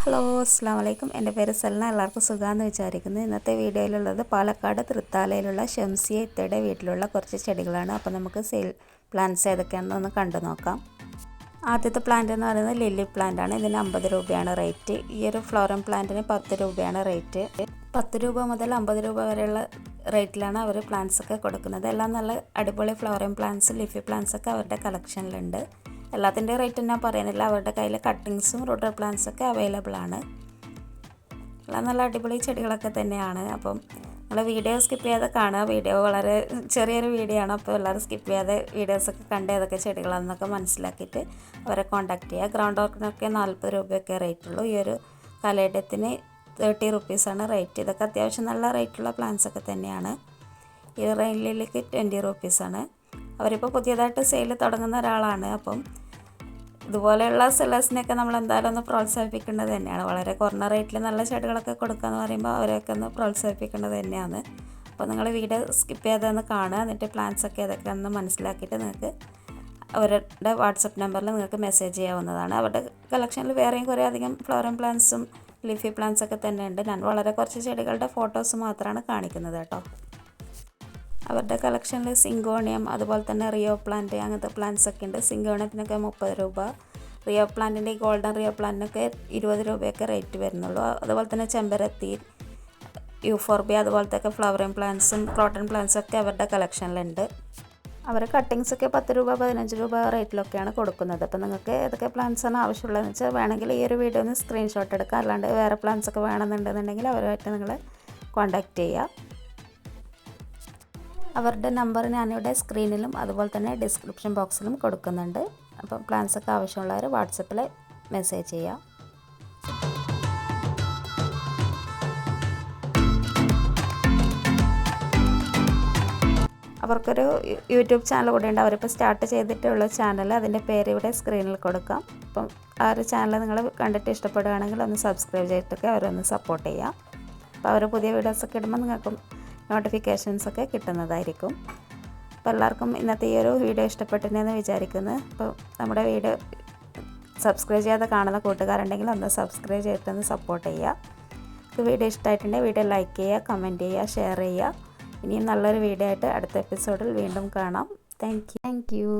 Hello അസ്സാം വലൈക്കും. എൻ്റെ പേര് സൽന. എല്ലാവർക്കും സുഖമാണെന്ന് വിചാരിക്കുന്നു. ഇന്നത്തെ വീഡിയോയിലുള്ളത് പാലക്കാട് തൃത്താലയിലുള്ള ഷംസിയ ഇത്തയുടെ വീട്ടിലുള്ള കുറച്ച് ചെടികളാണ്. അപ്പോൾ നമുക്ക് സെയിൽ പ്ലാന്റ്സ് ഏതൊക്കെയാണെന്ന് ഒന്ന് കണ്ടു നോക്കാം. ആദ്യത്തെ പ്ലാന്റ് എന്ന് പറയുന്നത് ലില്ലി പ്ലാന്റ് ആണ്. ഇതിന് 50 രൂപയാണ് റേറ്റ്. ഈ ഒരു ഫ്ലോറം പ്ലാന്റിന് 10 രൂപയാണ് റേറ്റ്. 10 രൂപ മുതൽ 50 രൂപ വരെയുള്ള റേറ്റിലാണ് അവർ പ്ലാന്റ്സ് ഒക്കെ കൊടുക്കുന്നത്. എല്ലാം നല്ല അടിപൊളി ഫ്ലോറം പ്ലാന്റ്സ്, ലിഫി പ്ലാന്റ്സ് ഒക്കെ അവരുടെ കളക്ഷനിലുണ്ട്. എല്ലാത്തിൻ്റെ റേറ്റും ഞാൻ പറയുന്നില്ല. അവരുടെ കയ്യിൽ കട്ടിങ്സും റൂട്ടർ പ്ലാന്റ്സ് ഒക്കെ അവൈലബിൾ ആണ്. എല്ലാം നല്ല അടിപൊളി ചെടികളൊക്കെ തന്നെയാണ്. അപ്പം നമ്മൾ വീഡിയോ സ്കിപ്പ് ചെയ്യാതെ കാണുക. വീഡിയോ വളരെ ചെറിയൊരു വീഡിയോ ആണ്. അപ്പോൾ എല്ലാവരും സ്കിപ്പ് ചെയ്യാതെ വീഡിയോസൊക്കെ കണ്ട് ഏതൊക്കെ ചെടികളാണെന്നൊക്കെ മനസ്സിലാക്കിയിട്ട് അവരെ കോൺടാക്ട് ചെയ്യുക. ഗ്രൗണ്ട് ഓർക്കിനൊക്കെ 40 രൂപയൊക്കെ റേറ്റ് ഉള്ളൂ. ഈ ഒരു കലേഡത്തിന് 30 റുപ്പീസാണ് റേറ്റ്. ഇതൊക്കെ അത്യാവശ്യം നല്ല റേറ്റുള്ള പ്ലാന്റ്സ് ഒക്കെ തന്നെയാണ്. ഈ റെയിൻലിലേക്ക് 20 റുപ്പീസാണ്. അവരിപ്പോൾ പുതിയതായിട്ട് സെയിൽ തുടങ്ങുന്ന ഒരാളാണ്. അപ്പം ഇതുപോലെയുള്ള സെല്ലേഴ്സിനെയൊക്കെ നമ്മൾ എന്തായാലും ഒന്ന് പ്രോത്സാഹിപ്പിക്കേണ്ടത് തന്നെയാണ്. വളരെ കുറഞ്ഞ റേറ്റിൽ നല്ല ചെടികളൊക്കെ കൊടുക്കുക എന്ന് പറയുമ്പോൾ അവരെയൊക്കെ ഒന്ന് പ്രോത്സാഹിപ്പിക്കേണ്ടത് തന്നെയാണ്. അപ്പോൾ നിങ്ങൾ വീഡിയോ സ്കിപ്പ് ചെയ്യാതെ ഒന്ന് കാണുക. എന്നിട്ട് പ്ലാന്റ്സ് ഒക്കെ ഏതൊക്കെയാണെന്ന് മനസ്സിലാക്കിയിട്ട് നിങ്ങൾക്ക് അവരുടെ വാട്സപ്പ് നമ്പറിൽ നിങ്ങൾക്ക് മെസ്സേജ് ചെയ്യാവുന്നതാണ്. അവരുടെ കളക്ഷനിൽ വേറെയും കുറേ അധികം ഫ്ലോറൽ പ്ലാന്റ്സും ലീഫി പ്ലാന്റ്സ് ഒക്കെ തന്നെയുണ്ട്. ഞാൻ വളരെ കുറച്ച് ചെടികളുടെ ഫോട്ടോസ് മാത്രമാണ് കാണിക്കുന്നത് കേട്ടോ. അവരുടെ കളക്ഷനിൽ സിങ്കോണിയം, അതുപോലെ തന്നെ റിയോ പ്ലാന്റ്, അങ്ങനത്തെ പ്ലാന്റ്സ് ഒക്കെ ഉണ്ട്. സിങ്കോണിയത്തിനൊക്കെ 30 രൂപ, റിയോ പ്ലാന്റിൻ്റെ ഈ ഗോൾഡൻ റിയോ പ്ലാന്റിനൊക്കെ 20 രൂപയൊക്കെ റേറ്റ് വരുന്നുള്ളൂ. അതുപോലെ തന്നെ ചെമ്പരത്തി, യൂഫോർബിയ, അതുപോലത്തെ ഒക്കെ ഫ്ലവറിങ് പ്ലാന്റ്സും ക്രോട്ടൺ പ്ലാന്റ്സും ഒക്കെ അവരുടെ കളക്ഷനിലുണ്ട്. അവർ കട്ടിങ്സൊക്കെ 10 രൂപ 15 രൂപ റേറ്റിലൊക്കെയാണ് കൊടുക്കുന്നത്. അപ്പോൾ നിങ്ങൾക്ക് ഏതൊക്കെ പ്ലാന്റ്സാണ് ആവശ്യമുള്ളതെന്ന് വെച്ചാൽ വേണമെങ്കിൽ ഈ ഒരു വീഡിയോ ഒന്ന് സ്ക്രീൻഷോട്ട് എടുക്കുക. അല്ലാണ്ട് വേറെ പ്ലാന്റ്സ് ഒക്കെ വേണമെന്നുണ്ടെന്നുണ്ടെങ്കിൽ അവരുമായിട്ട് നിങ്ങൾ കോൺടാക്റ്റ് ചെയ്യുക. അവരുടെ നമ്പർ ഞാനിവിടെ സ്ക്രീനിലും അതുപോലെ തന്നെ ഡിസ്ക്രിപ്ഷൻ ബോക്സിലും കൊടുക്കുന്നുണ്ട്. അപ്പോൾ പ്ലാൻസ് ഒക്കെ ആവശ്യമുള്ളവർ വാട്സപ്പിൽ മെസ്സേജ് ചെയ്യുക. അവർക്കൊരു യൂട്യൂബ് ചാനൽ കൂടെ ഉണ്ട്. അവരിപ്പോൾ സ്റ്റാർട്ട് ചെയ്തിട്ടുള്ള ചാനൽ, അതിൻ്റെ പേര് ഇവിടെ സ്ക്രീനിൽ കൊടുക്കാം. അപ്പം ആ ഒരു ചാനൽ നിങ്ങൾ കണ്ടിട്ട് ഇഷ്ടപ്പെടുകയാണെങ്കിൽ ഒന്ന് സബ്സ്ക്രൈബ് ചെയ്തിട്ടൊക്കെ അവരൊന്ന് സപ്പോർട്ട് ചെയ്യുക. അപ്പോൾ അവർ പുതിയ വീഡിയോസൊക്കെ ഇടുമ്പോൾ നിങ്ങൾക്കും നോട്ടിഫിക്കേഷൻസൊക്കെ കിട്ടുന്നതായിരിക്കും. അപ്പോൾ എല്ലാവർക്കും ഇന്നത്തെ ഈ ഒരു വീഡിയോ ഇഷ്ടപ്പെട്ടിട്ടുണ്ടെന്ന് വിചാരിക്കുന്നു. അപ്പോൾ നമ്മുടെ വീഡിയോ സബ്സ്ക്രൈബ് ചെയ്യാതെ കാണുന്ന കൂട്ടുകാരുണ്ടെങ്കിൽ ഒന്ന് സബ്സ്ക്രൈബ് ചെയ്തിട്ടൊന്ന് സപ്പോർട്ട് ചെയ്യുക. വീഡിയോ ഇഷ്ടമായിട്ടുണ്ടെങ്കിൽ വീഡിയോ ലൈക്ക് ചെയ്യുക, കമൻറ്റ് ചെയ്യുക, ഷെയർ ചെയ്യുക. ഇനിയും നല്ലൊരു വീഡിയോ ആയിട്ട് അടുത്ത എപ്പിസോഡിൽ വീണ്ടും കാണാം. Thank you.